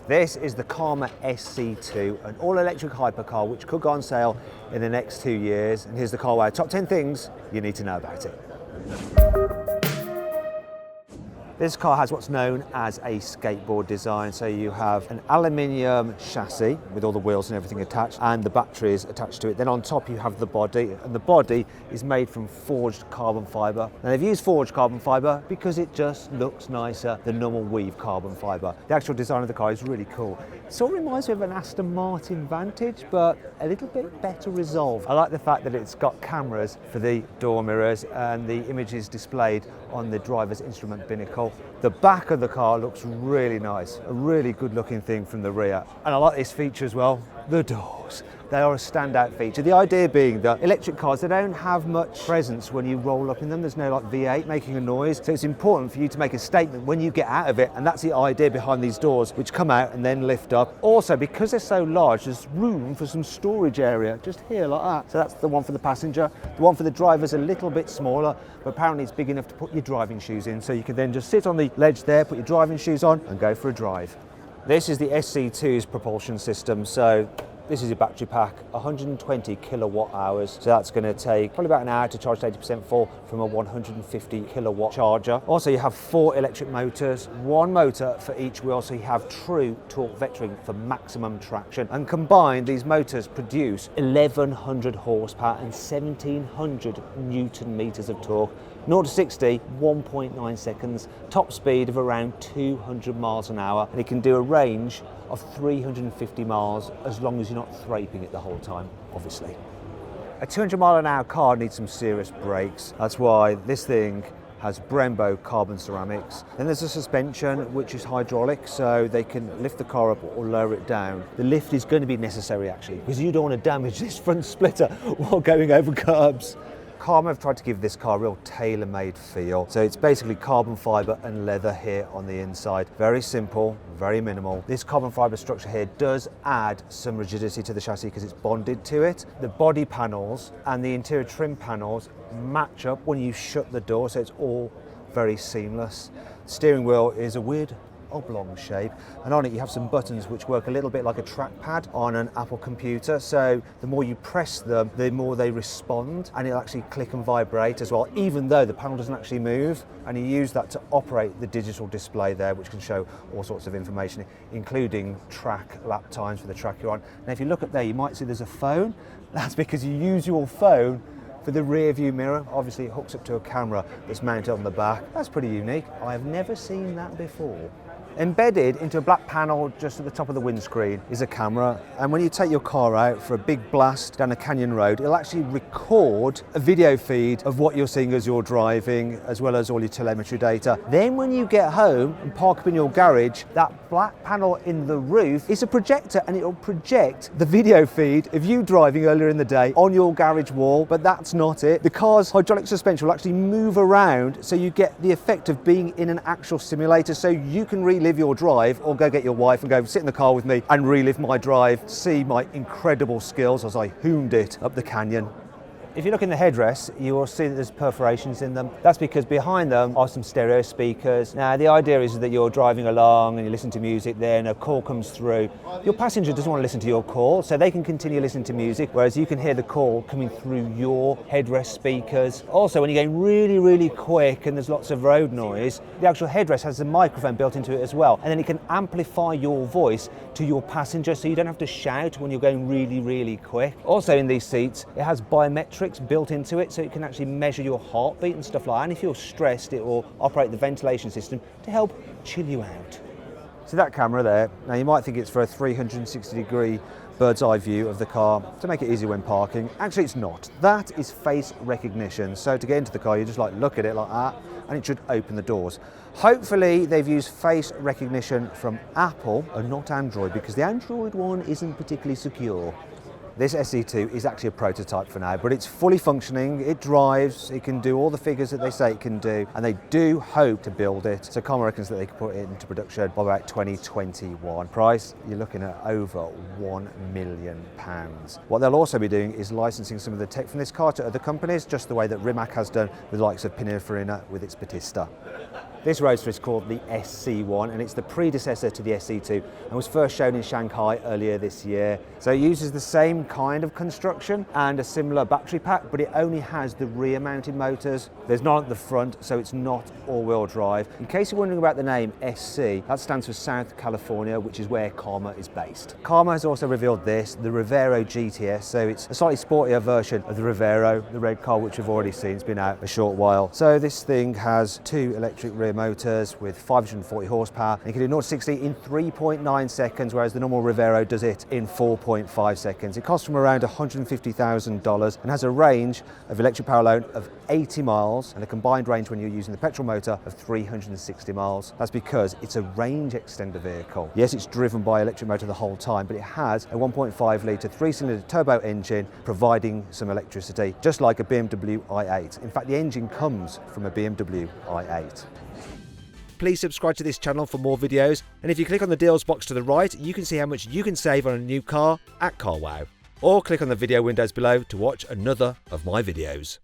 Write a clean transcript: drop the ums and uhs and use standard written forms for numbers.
This is the Karma SC2, an all-electric hypercar which could go on sale in the next 2 years. And here's the CarWow top 10 things you need to know about it. This car has what's known as a skateboard design. So you have an aluminium chassis with all the wheels and everything attached, and the batteries attached to it. Then on top you have the body, and the body is made from forged carbon fibre. Now they've used forged carbon fibre because it just looks nicer than normal weave carbon fibre. The actual design of the car is really cool. It sort of reminds me of an Aston Martin Vantage, but a little bit better resolved. I like the fact that it's got cameras for the door mirrors and the images displayed on the driver's instrument binnacle. The back of the car looks really nice, a really good looking thing from the rear. And I like this feature as well, the doors. They are a standout feature. The idea being that electric cars, they don't have much presence when you roll up in them. There's no like V8 making a noise. So it's important for you to make a statement when you get out of it. And that's the idea behind these doors, which come out and then lift up. Also, because they're so large, there's room for some storage area just here like that. So that's the one for the passenger. The one for the driver's a little bit smaller, but apparently it's big enough to put your driving shoes in. So you can then just sit on the ledge there, put your driving shoes on and go for a drive. This is the SC2's propulsion system. So this is your battery pack, 120 kilowatt hours. So that's going to take probably about an hour to charge to 80% full from a 150 kilowatt charger. Also, you have 4 electric motors, 1 motor for each wheel, so you have true torque vectoring for maximum traction. And combined, these motors produce 1100 horsepower and 1700 Newton meters of torque. 0 to 60, 1.9 seconds, top speed of around 200 miles an hour, and it can do a range of 350 miles as long as you're not thraping it the whole time, obviously. A 200 mile an hour car needs some serious brakes. That's why this thing has Brembo carbon ceramics. Then there's a suspension which is hydraulic, so they can lift the car up or lower it down. The lift is going to be necessary actually, because you don't want to damage this front splitter while going over curbs. Karma have tried to give this car a real tailor-made feel. So it's basically carbon fibre and leather here on the inside. Very simple, very minimal. This carbon fibre structure here does add some rigidity to the chassis because it's bonded to it. The body panels and the interior trim panels match up when you shut the door, so it's all very seamless. The steering wheel is a weird oblong shape, and on it you have some buttons which work a little bit like a trackpad on an Apple computer. So the more you press them, the more they respond, and it'll actually click and vibrate as well, even though the panel doesn't actually move. And you use that to operate the digital display there, which can show all sorts of information, including track lap times for the track you're on. Now if you look up there, you might see there's a phone. That's because you use your phone for the rear view mirror. Obviously it hooks up to a camera that's mounted on the back. That's pretty unique. I have never seen that before. Embedded into a black panel just at the top of the windscreen is a camera, and when you take your car out for a big blast down a canyon road, it'll actually record a video feed of what you're seeing as you're driving, as well as all your telemetry data. Then when you get home and park up in your garage, that black panel in the roof is a projector, and it'll project the video feed of you driving earlier in the day on your garage wall. But that's not it. The car's hydraulic suspension will actually move around, so you get the effect of being in an actual simulator, so you can relive your drive, or go get your wife and go sit in the car with me and relive my drive, see my incredible skills as I hooned it up the canyon. If you look in the headrests, you will see that there's perforations in them. That's because behind them are some stereo speakers. Now, the idea is that you're driving along and you listen to music, then a call comes through. Your passenger doesn't want to listen to your call, so they can continue listening to music, whereas you can hear the call coming through your headrest speakers. Also, when you're going really, really quick and there's lots of road noise, the actual headrest has a microphone built into it as well, and then it can amplify your voice to your passenger, so you don't have to shout when you're going really, really quick. Also in these seats, it has biometrics built into it, so it can actually measure your heartbeat and stuff like that. And if you're stressed, it will operate the ventilation system to help chill you out. See that camera there? Now you might think it's for a 360-degree bird's eye view of the car to make it easy when parking. Actually, it's not. That is face recognition. So to get into the car, you just like look at it like that, and it should open the doors. Hopefully they've used face recognition from Apple and not Android, because the Android one isn't particularly secure. This SC2 is actually a prototype for now, but it's fully functioning, it drives, it can do all the figures that they say it can do, and they do hope to build it. So Karma reckons that they can put it into production by about 2021. Price, you're looking at over £1 million. What they'll also be doing is licensing some of the tech from this car to other companies, just the way that Rimac has done with the likes of Pininfarina with its Battista. This Roadster is called the SC1 and it's the predecessor to the SC2 and was first shown in Shanghai earlier this year. So it uses the same kind of construction and a similar battery pack, but it only has the rear mounted motors. There's none at the front, so it's not all-wheel drive. In case you're wondering about the name SC, that stands for South California, which is where Karma is based. Karma has also revealed this, the Revero GTS, so it's a slightly sportier version of the Revero, the red car which we've already seen. It's been out a short while. So this thing has 2 electric rear motors with 540 horsepower. And you can do 0 to 60 in 3.9 seconds, whereas the normal Revero does it in 4.5 seconds. It costs from around $150,000 and has a range of electric power alone of 80 miles and a combined range when you're using the petrol motor of 360 miles. That's because it's a range extender vehicle. Yes, it's driven by electric motor the whole time, but it has a 1.5 litre 3-cylinder turbo engine providing some electricity, just like a BMW i8. In fact, the engine comes from a BMW i8. Please subscribe to this channel for more videos, and if you click on the deals box to the right, you can see how much you can save on a new car at CarWow. Or click on the video windows below to watch another of my videos.